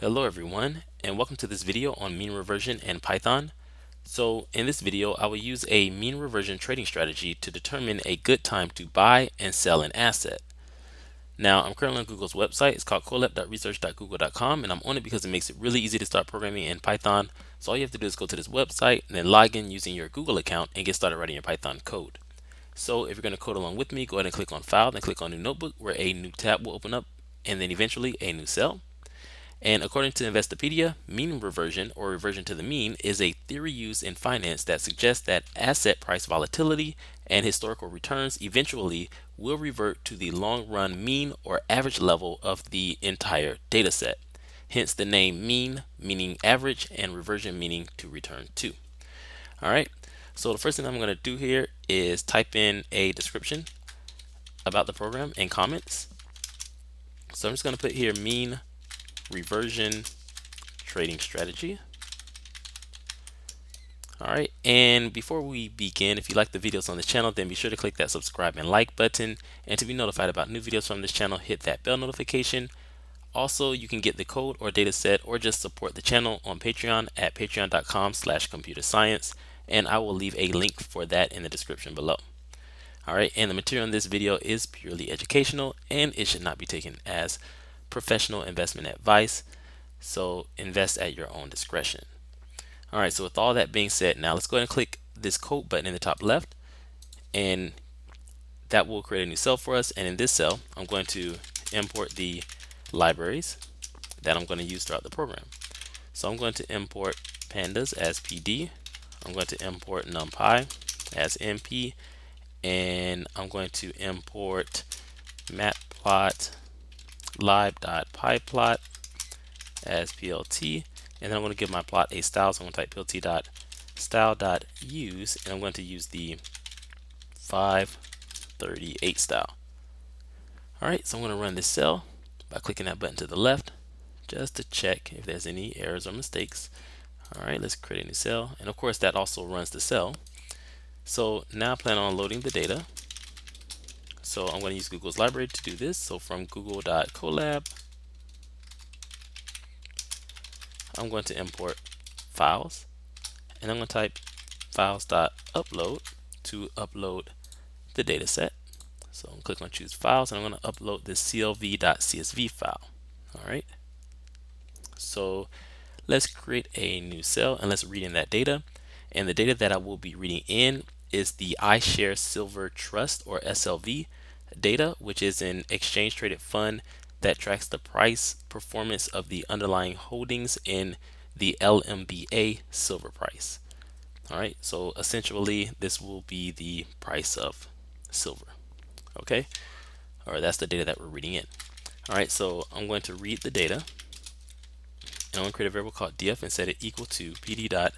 Hello everyone, and welcome to this video on mean reversion and Python. So in this video I will use a mean reversion trading strategy to determine a good time to buy and sell an asset. Now I'm currently on Google's website. It's called colab.research.google.com, and I'm on it because it makes it really easy to start programming in Python. So all you have to do is go to this website and then log in using your Google account and get started writing your Python code. So if you're going to code along with me, go ahead and click on File, then click on New Notebook, where a new tab will open up, and then eventually a new cell. And according to Investopedia, mean reversion, or reversion to the mean, is a theory used in finance that suggests that asset price volatility and historical returns eventually will revert to the long-run mean or average level of the entire dataset. Hence the name mean meaning average and reversion meaning to return to. All right, so the first thing I'm going to do here is type in a description about the program and comments. So I'm just going to put here mean reversion trading strategy. Alright, and before we begin, if you like the videos on this channel, then be sure to click that subscribe and like button, and to be notified about new videos from this channel, hit that bell notification. Also, you can get the code or data set or just support the channel on Patreon at patreon.com/computerscience, and I will leave a link for that in the description below. Alright, and the material in this video is purely educational and it should not be taken as professional investment advice, so invest at your own discretion. Alright, so with all that being said, now let's go ahead and click this code button in the top left, and that will create a new cell for us. And in this cell, I'm going to import the libraries that I'm going to use throughout the program. So I'm going to import pandas as PD, I'm going to import numpy as NP, and I'm going to import matplot lib.pyplot as PLT, and then I'm going to give my plot a style. So I'm going to type plt.style.use, and I'm going to use the 538 style. Alright, so I'm going to run this cell by clicking that button to the left just to check if there's any errors or mistakes. Alright, let's create a new cell, and of course that also runs the cell. So now I plan on loading the data. So I'm going to use Google's library to do this. So from google.colab, I'm going to import files, and I'm going to type files.upload to upload the data set. So I'm clicking on choose files, and I'm going to upload this clv.csv file. All right, so let's create a new cell and let's read in that data. And the data that I will be reading in is the iShares Silver Trust, or SLV data, which is an exchange traded fund that tracks the price performance of the underlying holdings in the LMBA silver price. All right, so essentially this will be the price of silver. Okay, or that's the data that we're reading in. All right, so I'm going to read the data, and I'm going to create a variable called df and set it equal to pd.read_csv,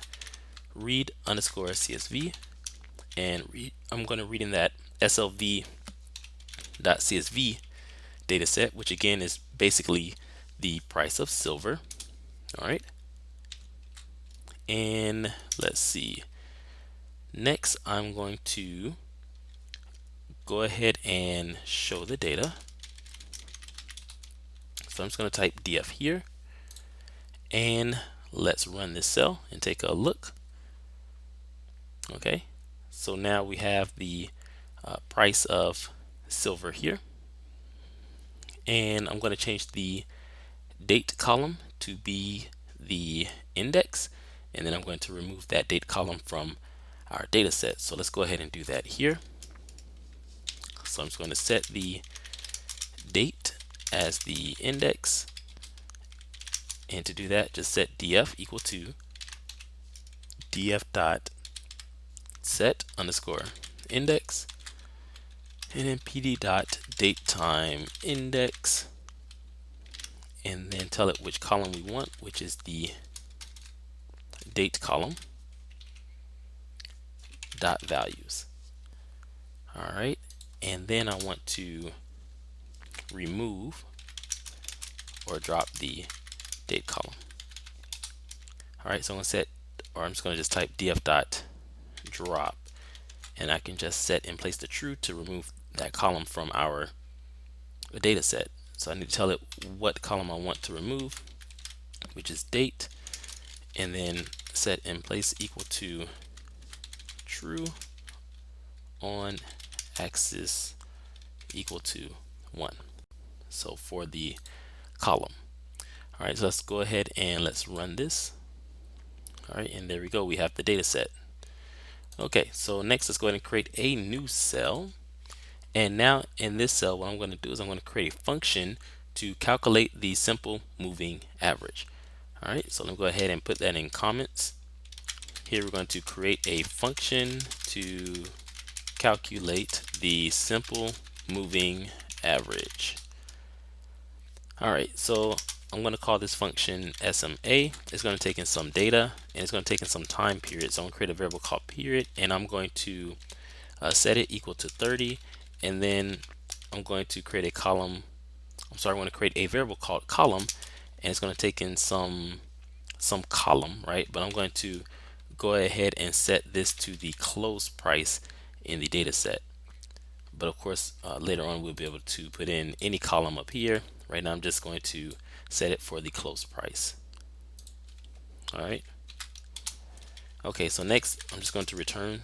and I'm going to read in that slv.csv data set, which again is basically the price of silver. All right, and let's see, next I'm going to go ahead and show the data. So I'm just going to type df here, and let's run this cell and take a look. Okay, so now we have the price of silver here, and I'm going to change the date column to be the index, and then I'm going to remove that date column from our data set. So let's go ahead and do that here. So I'm just going to set the date as the index, and to do that just set df equal to df.set_index, and then pd.datetime_index, and then tell it which column we want, which is the date column dot values. All right, and then I want to remove or drop the date column. All right, so I'm going to set, or I'm just going to just type df.drop, and I can just set and place the true to remove that column from our data set. So I need to tell it what column I want to remove. which is date, and then set in place equal to true, on axis equal to 1. So for the column. All right, so let's go ahead and let's run this. All right, and there we go. We have the data set. Okay, so next let's go ahead and create a new cell. And now in this cell, what I'm going to do is I'm going to create a function to calculate the simple moving average. All right, so let me go ahead and put that in comments. Here we're going to create a function to calculate the simple moving average. All right, so I'm going to call this function SMA. It's going to take in some data and it's going to take in some time period. So I'm going to create a variable called period, and I'm going to set it equal to 30, and then I'm going to create a column. I'm going to create a variable called column, and it's going to take in some column, right? But I'm going to go ahead and set this to the close price in the data set. But of course, later on we'll be able to put in any column up here. Right now I'm just going to set it for the close price. All right. Okay, so next I'm just going to return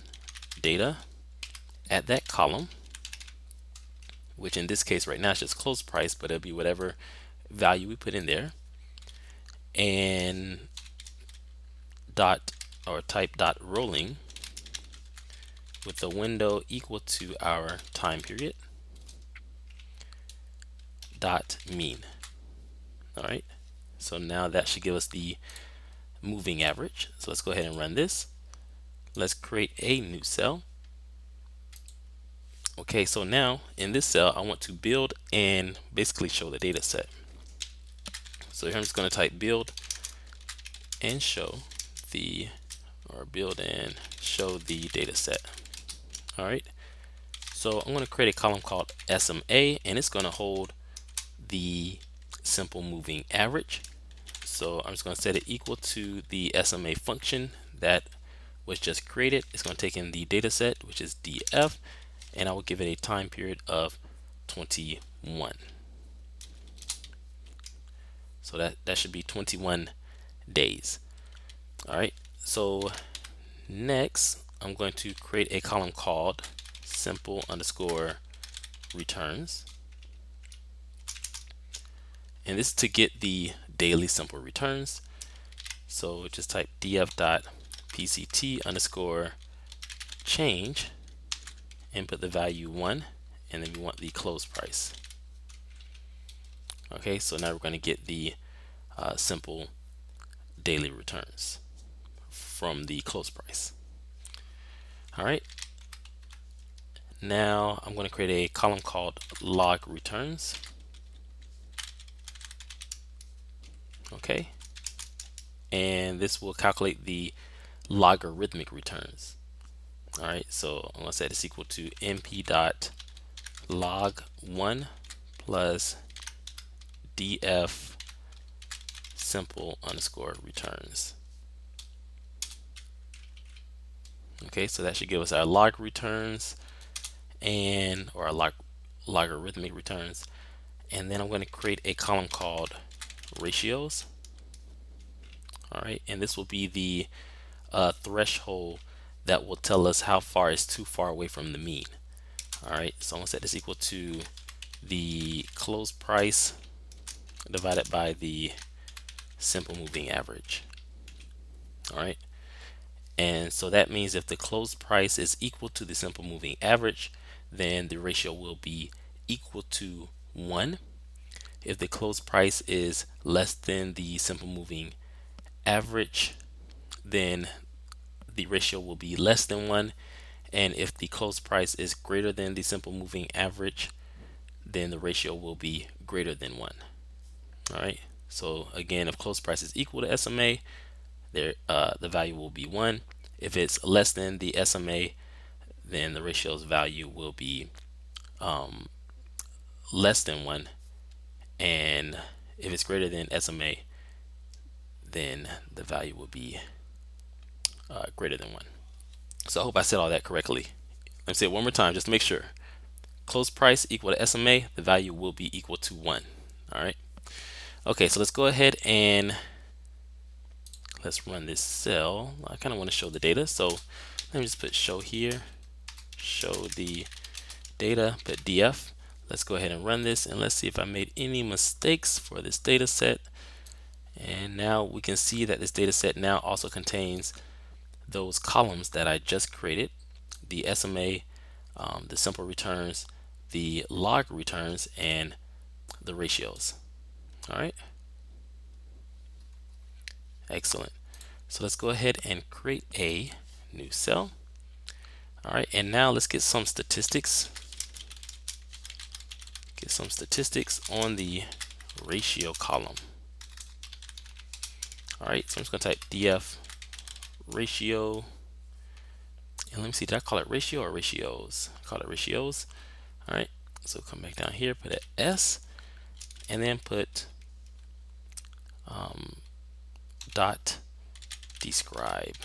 data at that column, which in this case right now is just close price, but it'll be whatever value we put in there. And type dot rolling with the window equal to our time period dot mean. All right, so now that should give us the moving average. So let's go ahead and run this. Let's create a new cell. Okay, so now in this cell I want to build and basically show the data set. So here I'm just going to type build and show the data set. All right, so I'm going to create a column called SMA, and it's going to hold the simple moving average. So I'm just going to set it equal to the SMA function that was just created. It's going to take in the data set, which is df, and I will give it a time period of 21. So that should be 21 days. All right, so next I'm going to create a column called simple underscore returns, and this is to get the daily simple returns. So just type df dot pct underscore change and put the value 1, and then we want the close price. Okay, so now we're going to get the simple daily returns from the close price. All right, now I'm going to create a column called log returns. Okay, and this will calculate the logarithmic returns. All right, so I'm going to set this equal to np dot log 1 plus df simple underscore returns. Okay, so that should give us our log returns or our logarithmic returns. And then I'm going to create a column called ratios. All right, and this will be the threshold that will tell us how far is too far away from the mean. All right, so I'm going to set this equal to the close price divided by the simple moving average. All right, and so that means if the close price is equal to the simple moving average, then the ratio will be equal to 1. If the close price is less than the simple moving average, then the ratio will be less than 1. And if the close price is greater than the simple moving average, then the ratio will be greater than 1. All right, so again, if close price is equal to SMA, the value will be 1. If it's less than the SMA, then the ratio's value will be less than 1. And if it's greater than SMA, then the value will be greater than 1. So I hope I said all that correctly. Let me say it one more time just to make sure. Close price equal to SMA, the value will be equal to 1. All right. Okay, so let's go ahead and let's run this cell. I kind of want to show the data, so let me just put show here, show the data, put df. Let's go ahead and run this, and let's see if I made any mistakes for this data set. And now we can see that this data set now also contains those columns that I just created, the SMA, the simple returns, the log returns, and the ratios. All right, excellent. So let's go ahead and create a new cell. All right, and now let's get some statistics. Get some statistics on the ratio column. All right, so I'm just gonna type df ratio, and let me see, did I call it ratio or ratios? I call it ratios. All right, so come back down here, put an S, and then put dot describe.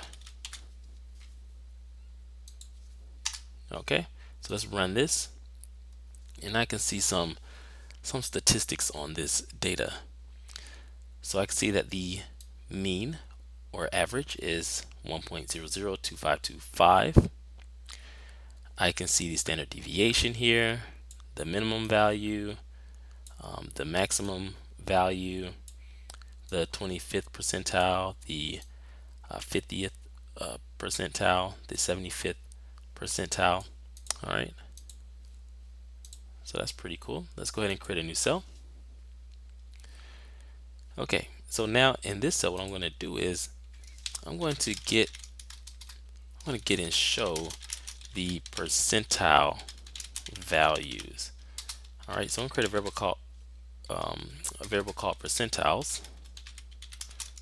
Okay, so let's run this, and I can see some statistics on this data. So I can see that the mean or average is 1.002525. I can see the standard deviation here, the minimum value, the maximum value, the 25th percentile, the 50th percentile, the 75th percentile. All right, so that's pretty cool. Let's go ahead and create a new cell. Okay, so now in this cell, what I'm going to do is I'm going to get and show the percentile values. All right, so I'm going to create a variable called percentiles,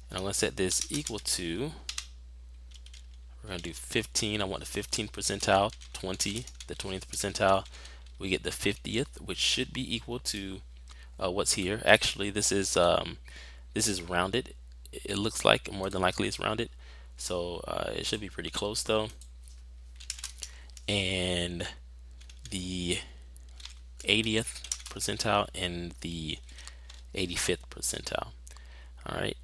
and I'm going to set this equal to, we're going to do 15. I want the 15th percentile, 20, the 20th percentile. We get the 50th, which should be equal to what's here. Actually, this is rounded. It looks like more than likely it's rounded, so it should be pretty close though. And the 80th percentile and the 85th percentile. All right.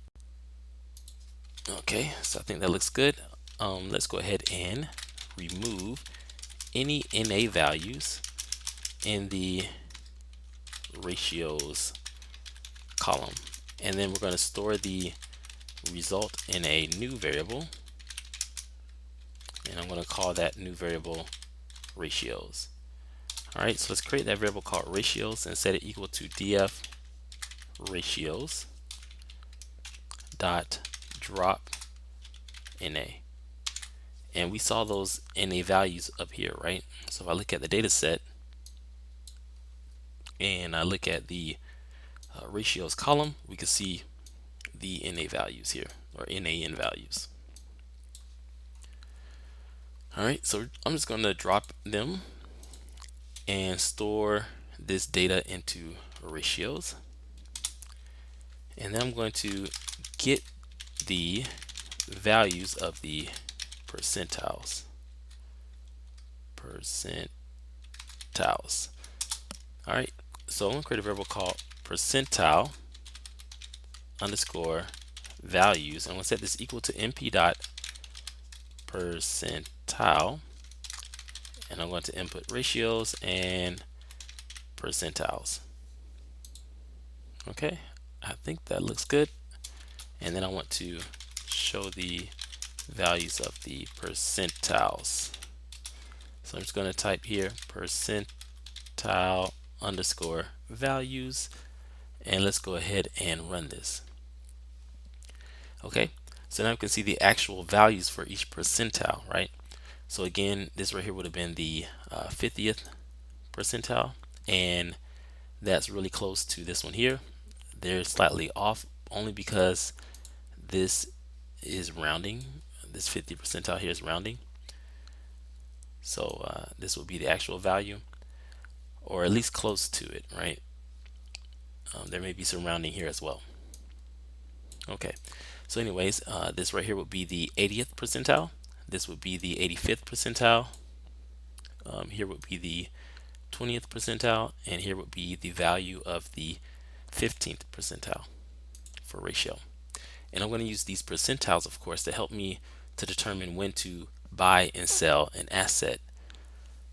Okay, so I think that looks good. Let's go ahead and remove any NA values in the ratios column, and then we're going to store the result in a new variable, and I'm going to call that new variable ratios. All right, so let's create that variable called ratios and set it equal to df ratios dot drop NA. And we saw those NA values up here, right? So if I look at the data set and I look at the ratios column, we can see the NA values here, or NaN values. All right, so I'm just going to drop them and store this data into ratios, and then I'm going to get the values of the percentiles. All right, so I'm going to create a variable called percentile underscore values. I'm going to set this equal to np dot percentile, and I'm going to input ratios and percentiles. Okay, I think that looks good. And then I want to show the values of the percentiles. So I'm just going to type here percentile underscore values, and let's go ahead and run this. Okay, so now we can see the actual values for each percentile, right? So again, this right here would have been the 50th percentile, and that's really close to this one here. They're slightly off only because this is rounding. This 50 percentile here is rounding. So this will be the actual value, or at least close to it, right? There may be some rounding here as well. Okay, so anyways, this right here would be the 80th percentile. This would be the 85th percentile. Here would be the 20th percentile, and here would be the value of the 15th percentile for ratio. And I'm going to use these percentiles, of course, to help me to determine when to buy and sell an asset.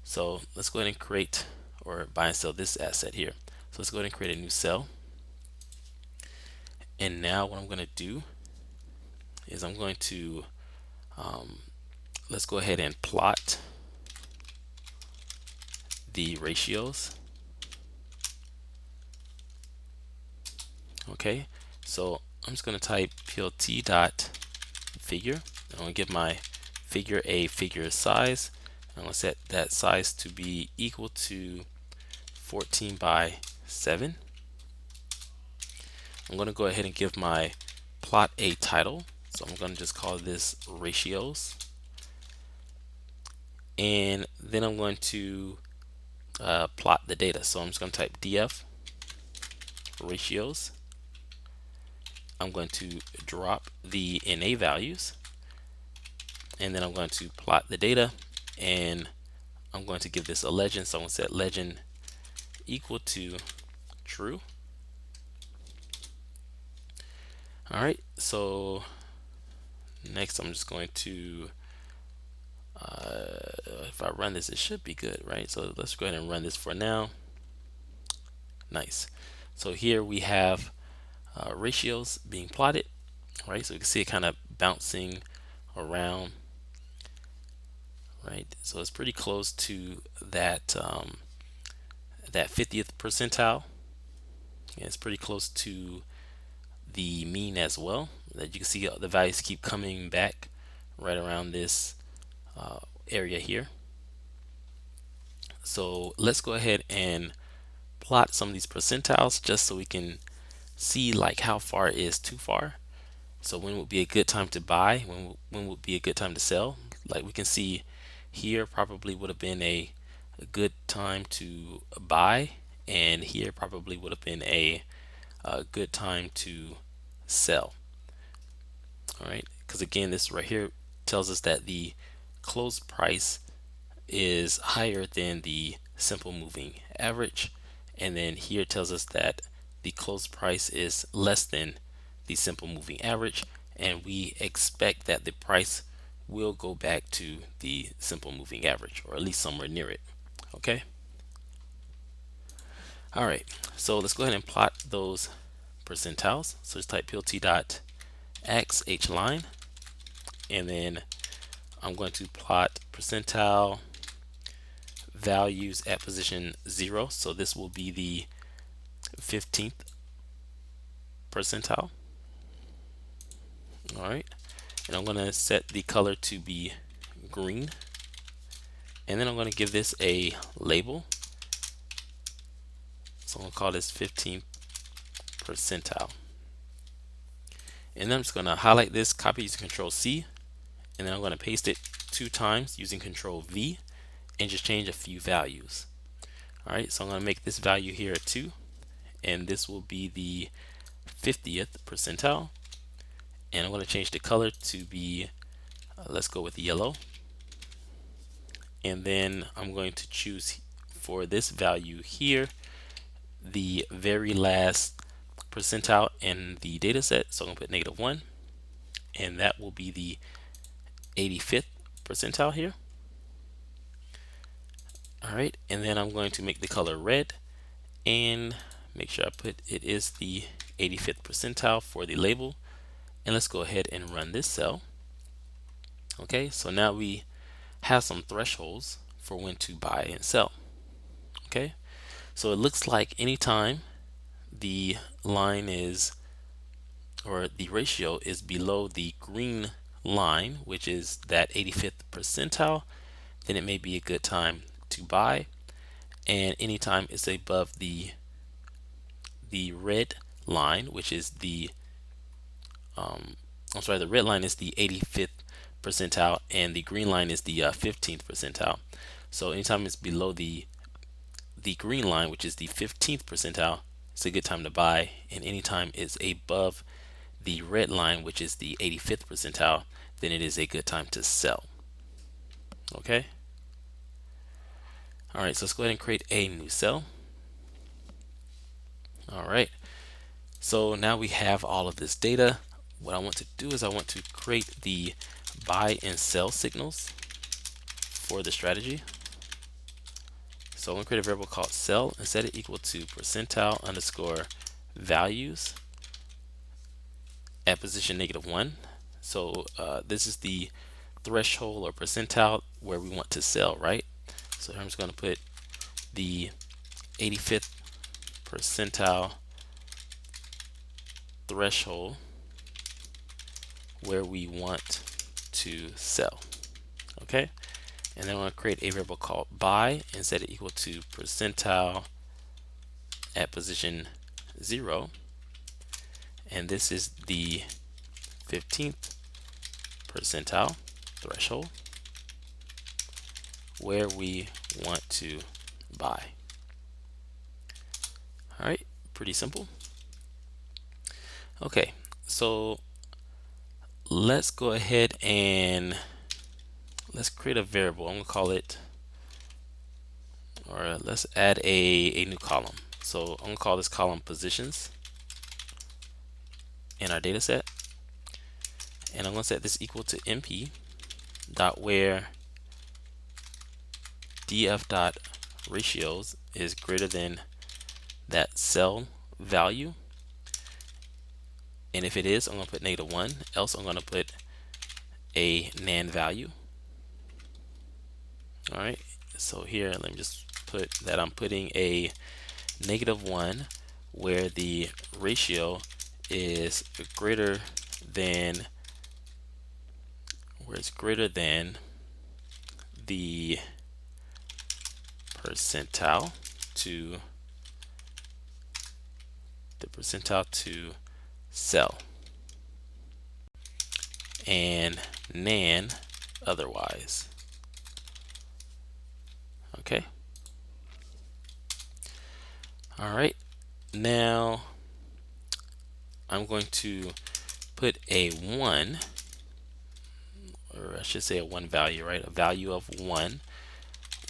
So let's go ahead and create or buy and sell this asset here. So let's go ahead and create a new cell. And now what I'm going to do is I'm going to let's go ahead and plot the ratios. Okay, so I'm just going to type plt dot figure. I'm going to give my figure a figure size. I'm going to set that size to be equal to 14 by 7. I'm going to go ahead and give my plot a title. So I'm going to just call this ratios. And then I'm going to plot the data. So I'm just going to type df ratios. I'm going to drop the NA values, and then I'm going to plot the data, and I'm going to give this a legend. So I'm going to set legend equal to true. All right, so next I'm just going to if I run this, it should be good, right? So let's go ahead and run this for now. Nice. So here we have ratios being plotted, right? So you can see it kind of bouncing around, right? So it's pretty close to that that 50th percentile. And it's pretty close to the mean as well. That you can see the values keep coming back right around this area here. So let's go ahead and plot some of these percentiles just so we can see like how far is too far. So when would be a good time to buy? When would be a good time to sell? Like we can see here probably would have been a good time to buy, and here probably would have been a good time to sell. All right, because again, this right here tells us that the close price is higher than the simple moving average, and then here tells us that the close price is less than the simple moving average, and we expect that the price will go back to the simple moving average, or at least somewhere near it. Okay. All right, so let's go ahead and plot those percentiles. So just type plt dot x h line, and then I'm going to plot percentile values at position 0. So this will be the 15th percentile. All right, and I'm going to set the color to be green, and then I'm going to give this a label. So I'm going to call this 15th percentile, and then I'm just going to highlight this, copy using Control C, and then I'm going to paste it 2 times using Control V, and just change a few values. All right, so I'm going to make this value here a 2, and this will be the 50th percentile, and I'm going to change the color to be let's go with yellow, and then I'm going to choose for this value here the very last percentile in the data set. So I'm going to put -1, and that will be the 85th percentile here. All right, and then I'm going to make the color red and make sure I put it is the 85th percentile for the label, and let's go ahead and run this cell. Okay, so now we have some thresholds for when to buy and sell. Okay, so it looks like anytime the line is, or the ratio is below the green line, which is that 85th percentile, then it may be a good time to buy. And anytime it's above the red line, which is the I'm sorry, the red line is the 85th percentile, and the green line is the 15th percentile. So anytime it's below the green line, which is the 15th percentile, it's a good time to buy. And anytime it's above the red line, which is the 85th percentile, then it is a good time to sell. Okay. All right, so let's go ahead and create a new cell. All right, so now we have all of this data. what I want to do is I want to create the buy and sell signals for the strategy. So I'm going to create a variable called sell and set it equal to percentile underscore values at position -1. So this is the threshold or percentile where we want to sell, right? So I'm just going to put the 85th percentile threshold where we want to sell. Okay, and then I'm going to create a variable called buy and set it equal to percentile at position 0, and this is the 15th percentile threshold where we want to buy. All right, pretty simple. Okay, so let's go ahead and let's create a variable. I'm gonna call it, or let's add a new column. So I'm gonna call this column positions in our data set, and I'm gonna set this equal to np dot where df dot ratios is greater than that cell value, and if it is, I'm gonna put -1, else I'm gonna put a NaN value. All right, so here let me just put that I'm putting a -1 where the ratio is greater than, where it's greater than the percentile to sell, and NaN otherwise. Okay. All right. Now I'm going to put a 1, or I should say a 1 value, right? A value of 1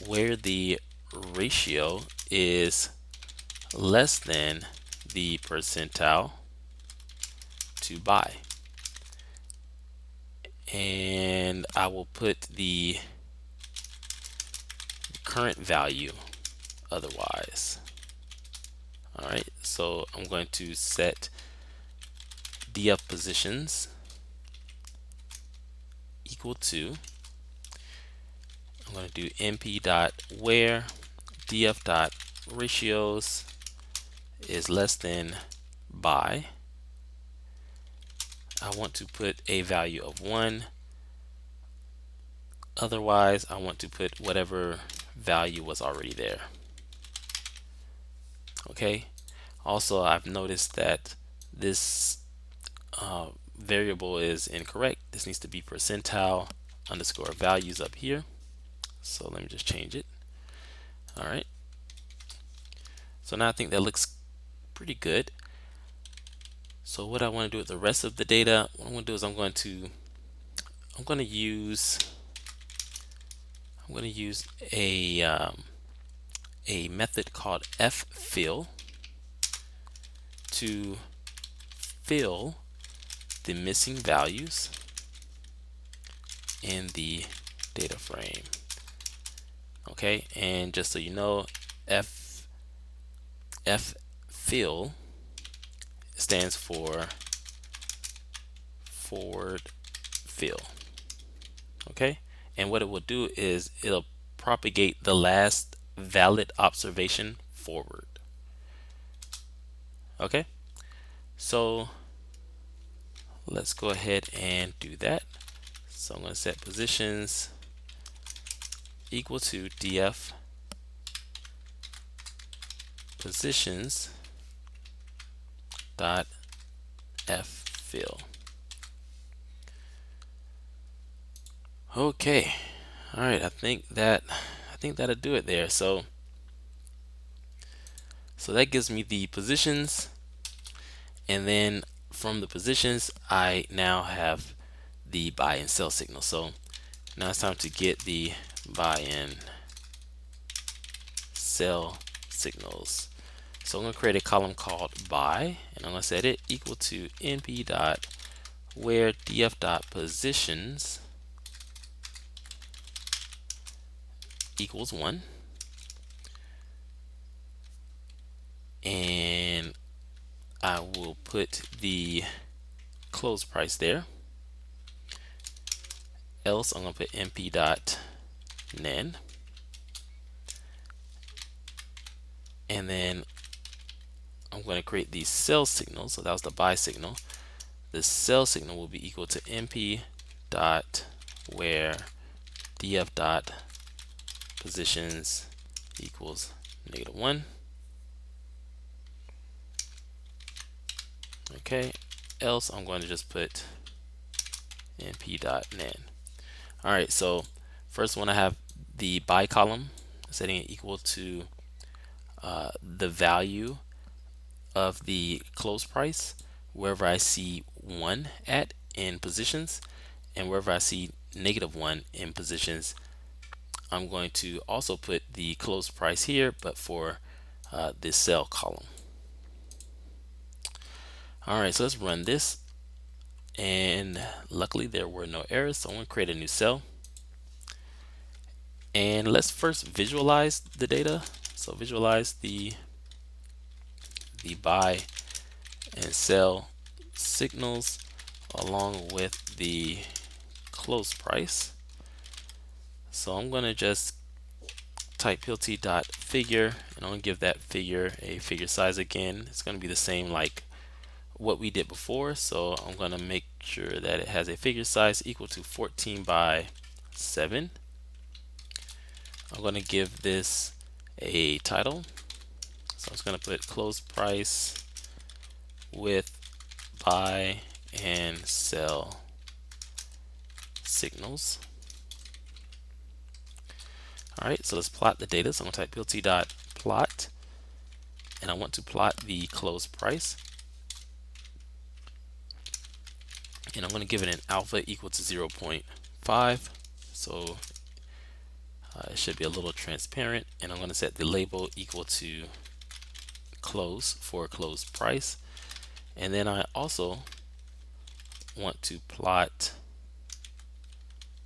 where the ratio is less than the percentile to buy. And I will put the current value otherwise. All right, so I'm going to set df positions equal to, I'm going to do np dot where df dot ratios is less than buy. I want to put a value of 1. Otherwise, I want to put whatever value was already there. Okay. Also, I've noticed that this variable is incorrect. This needs to be percentile underscore values up here. So let me just change it. All right. So now I think that looks pretty good. So what I want to do with the rest of the data, what I'm going to do is I'm going to use a method called ffill to fill the missing values in the data frame. Okay, and just so you know, ffill stands for forward fill. Okay, and what it will do is it'll propagate the last valid observation forward. Okay, so let's go ahead and do that. So I'm going to set positions equal to df positions dot ffill. Okay, all right. I think that'll do it there. So that gives me the positions, and then from the positions, I now have the buy and sell signal. So now it's time to get the buy and sell signals. So I'm going to create a column called buy, and I'm going to set it equal to np dot where df dot positions equals 1, and I will put the close price there. Else I'm going to put np dot nen, and then I'm going to create the sell signal. So that was the buy signal. The sell signal will be equal to np dot where df dot positions equals -1. Okay, else I'm going to just put np dot nen. All right, so first one, I have the buy column, setting it equal to the value of the close price wherever I see 1 at in positions, and wherever I see -1 in positions, I'm going to also put the close price here, but for this sell column. All right, so let's run this, and luckily there were no errors. So I'm going to create a new cell, and let's first visualize the data. So visualize the buy and sell signals along with the close price. So I'm going to just type plt.figure, and I'm going to give that figure a figure size again. It's going to be the same like what we did before. So I'm going to make sure that it has a figure size equal to 14 by 7. I'm going to give this a title. So I'm just going to put close price with buy and sell signals. All right, so let's plot the data. So I'm going to type plt.plot, and I want to plot the close price, and I'm going to give it an alpha equal to 0.5. So it should be a little transparent, and I'm going to set the label equal to close for close price. And then I also want to plot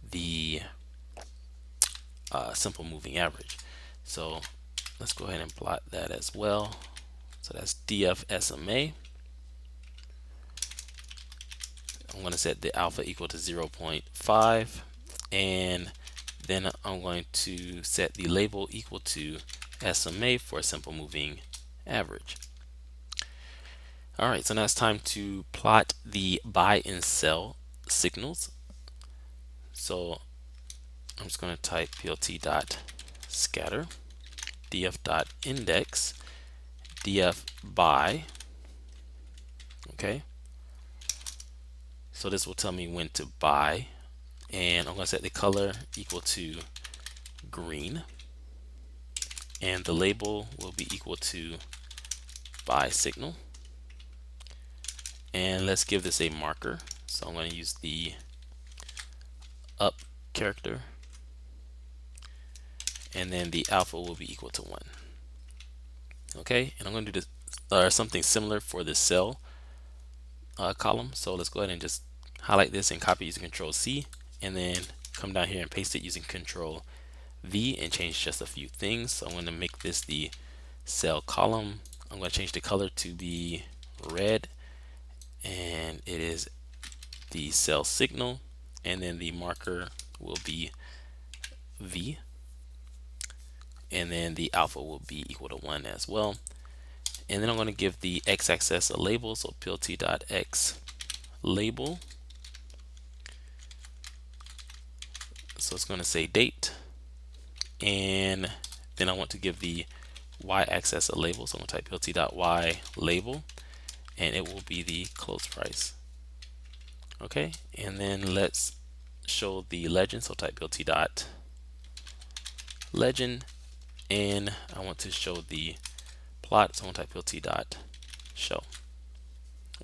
the simple moving average. So let's go ahead and plot that as well. So that's df SMA. I'm going to set the alpha equal to 0.5, and then I'm going to set the label equal to SMA for a simple moving average. All right, so now it's time to plot the buy and sell signals. So I'm just going to type plt.scatter, df.index, df buy. Okay, so this will tell me when to buy, and I'm going to set the color equal to green, and the label will be equal to buy signal. And let's give this a marker. So I'm going to use the up character, and then the alpha will be equal to 1. Okay, and I'm going to do this something similar for the sell column. So let's go ahead and just highlight this and copy using Control C, and then come down here and paste it using Control V and change just a few things. So I'm going to make this the sell column. I'm going to change the color to be red, and it is the sell signal, and then the marker will be V, and then the alpha will be equal to 1 as well. And then I'm going to give the x-axis a label, so plt.x label. So it's going to say date, and then I want to give the y-axis a label, so I'm going to type plt.y label, and it will be the close price. Okay, and then let's show the legend. So type plt.legend, and I want to show the plot, so I'm going to type plt.show.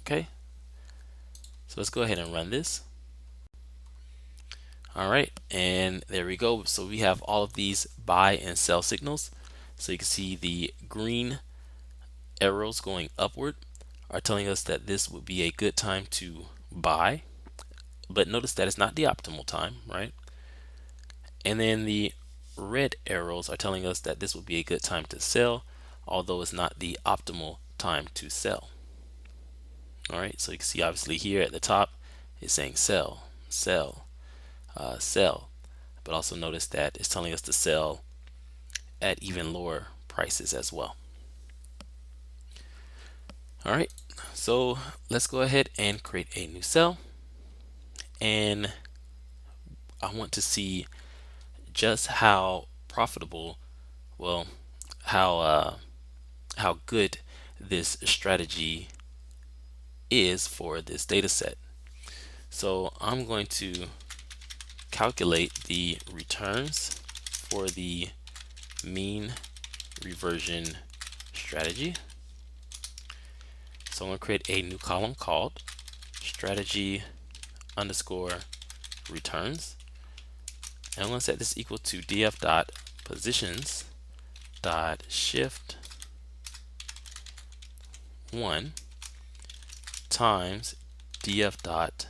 Okay, so let's go ahead and run this. All right, and there we go. So we have all of these buy and sell signals. So you can see the green arrows going upward are telling us that this would be a good time to buy, but notice that it's not the optimal time, right? And then the red arrows are telling us that this would be a good time to sell, although it's not the optimal time to sell. All right, so you can see obviously here at the top it's saying sell, sell, sell, but also notice that it's telling us to sell at even lower prices as well. All right, so let's go ahead and create a new cell, and I want to see just how profitable, well, how good this strategy is for this data set. So I'm going to calculate the returns for the mean reversion strategy. So I'm going to create a new column called strategy underscore returns, and I'm going to set this equal to df dot positions dot shift 1 times df dot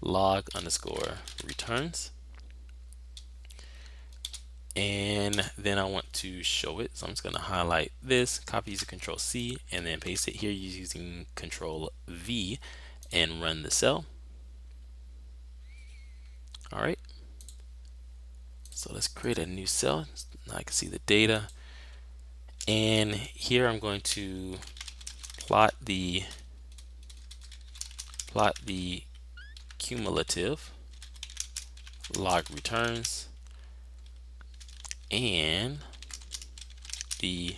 log underscore returns, and then I want to show it, so I'm just going to highlight this, copy using Control C, and then paste it here using Control V and run the cell. All right, so let's create a new cell. Now I can see the data, and here I'm going to plot the cumulative log returns and the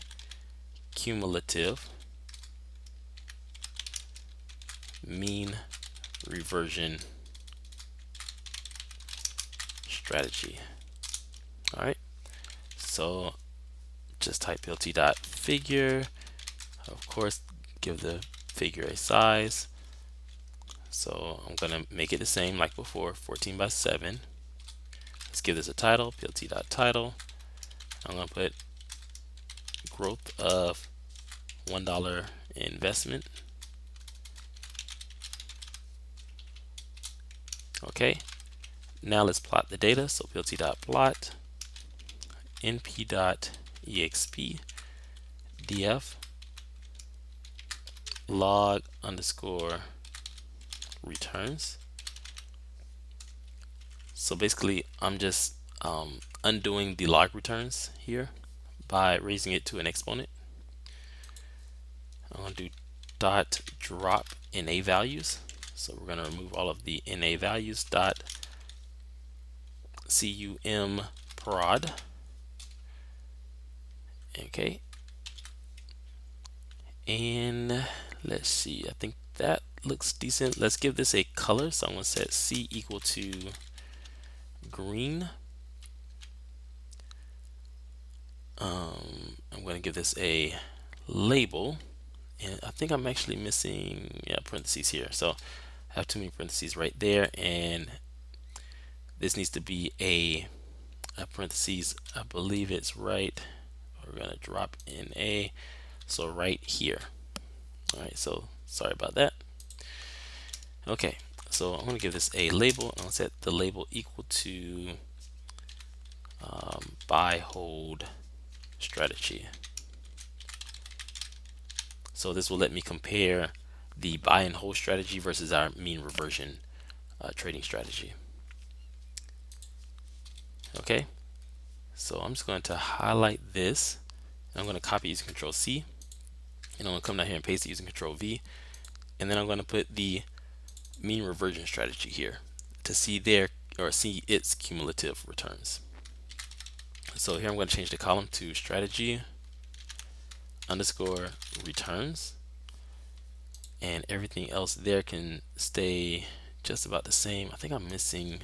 cumulative mean reversion strategy. All right, so just type lt dot figure, of course give the figure a size, so I'm gonna make it the same like before, 14 by 7. Let's give this a title, pt dot title. I'm gonna put growth of $1 investment. Okay, now let's plot the data. So pt dot plot np dot exp df log underscore returns. So basically I'm just undoing the log returns here by raising it to an exponent. I'm going to do dot drop NA values. So we're going to remove all of the NA values dot cum prod. Okay. And let's see, I think that looks decent. Let's give this a color. So I'm going to set C equal to green. I'm going to give this a label, and I think I'm actually missing parentheses here, so I have too many parentheses right there, and this needs to be a parentheses. I believe it's right. We're going to drop in a, so right here. All right, so sorry about that. Okay, so I'm going to give this a label. I'm going to set the label equal to buy hold strategy. So this will let me compare the buy and hold strategy versus our mean reversion trading strategy. Okay, so I'm just going to highlight this. I'm going to copy using Control C, and I'm going to come down here and paste it using Control V, and then I'm going to put the mean reversion strategy here to see see its cumulative returns. So here I'm going to change the column to strategy underscore returns, and everything else there can stay just about the same. I think I'm missing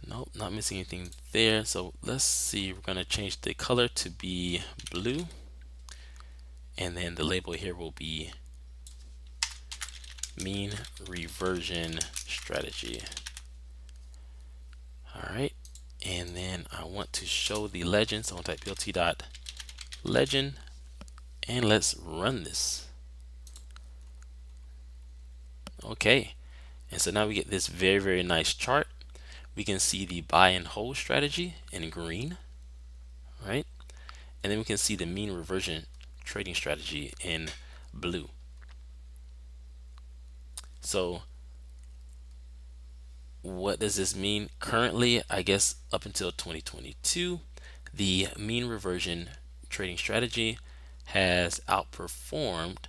nope, not missing anything there. So let's see, we're going to change the color to be blue, and then the label here will be mean reversion strategy. All right, and then I want to show the legend, so I'll type lt dot legend, and let's run this. Okay, And so now we get this very, very nice chart. We can see the buy and hold strategy in green, right? And then we can see the mean reversion trading strategy in blue. So what does this mean? Currently, I guess up until 2022, the mean reversion trading strategy has outperformed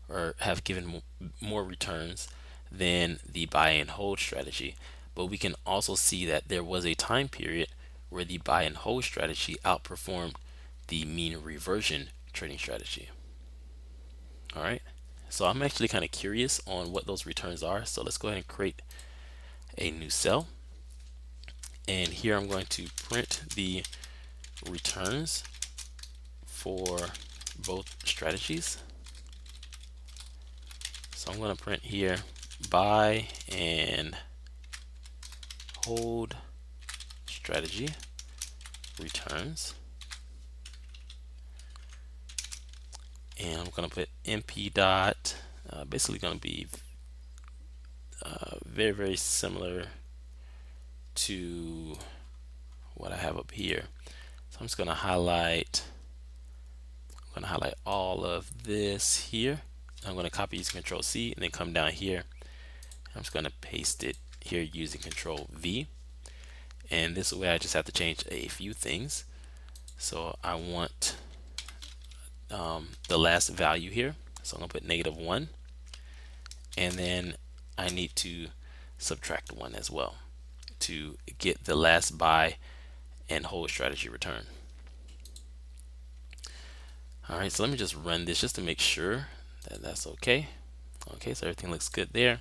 or have given more returns than the buy and hold strategy. But we can also see that there was a time period where the buy and hold strategy outperformed the mean reversion trading strategy. All right. So I'm actually kind of curious on what those returns are. So let's go ahead and create a new cell. And here I'm going to print the returns for both strategies. So I'm going to print here buy and hold strategy returns. And I'm going to put np dot, basically going to be very, very similar to what I have up here. So I'm just going to highlight all of this here. I'm going to copy using Control C and then come down here. I'm just going to paste it here using Control V. And this way I just have to change a few things. So I want the last value here. So I'm going to put -1. And then I need to subtract 1 as well to get the last buy and hold strategy return. All right, so let me just run this just to make sure that that's okay. Okay, so everything looks good there.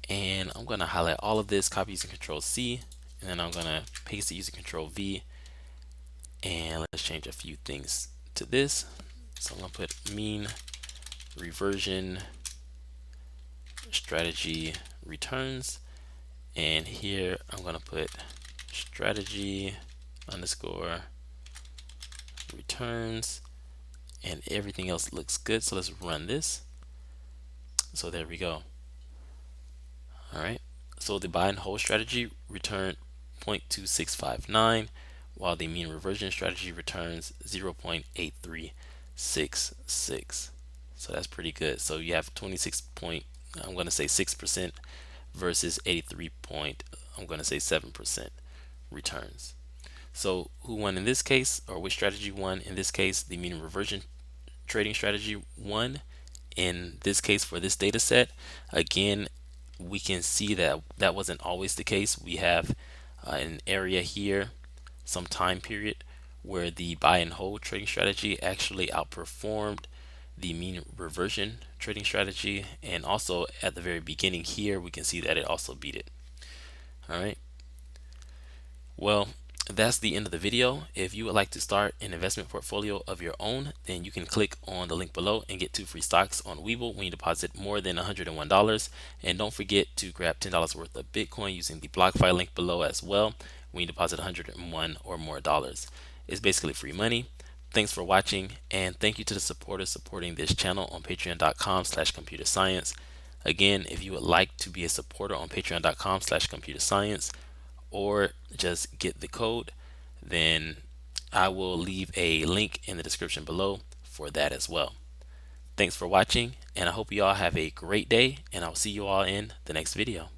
And I'm going to highlight all of this, copy using Control C, and then I'm going to paste it using Control V. And let's change a few things to this. So I'm going to put mean reversion strategy returns. And here I'm going to put strategy underscore returns, and everything else looks good. So let's run this. So there we go. All right. So the buy and hold strategy returned 0.2659, while the mean reversion strategy returns 0.8366. So that's pretty good. So you have 26 point, I'm going to say 6% versus 83 point, I'm going to say 7% returns. So who won in this case, or which strategy won in this case? The mean reversion trading strategy won in this case for this data set. Again, we can see that that wasn't always the case. We have an area here, some time period, where the buy and hold trading strategy actually outperformed the mean reversion trading strategy, and also at the very beginning here we can see that it also beat it. All right, well, that's the end of the video. If you would like to start an investment portfolio of your own, then you can click on the link below and get 2 free stocks on Webull when you deposit more than $101. And don't forget to grab $10 worth of Bitcoin using the BlockFi link below as well when you deposit 101 or more dollars. It's basically free money. Thanks for watching, and thank you to the supporters supporting this channel on patreon.com/computerscience. Again, if you would like to be a supporter on patreon.com/computerscience, or just get the code, then I will leave a link in the description below for that as well. Thanks for watching, and I hope you all have a great day, and I'll see you all in the next video.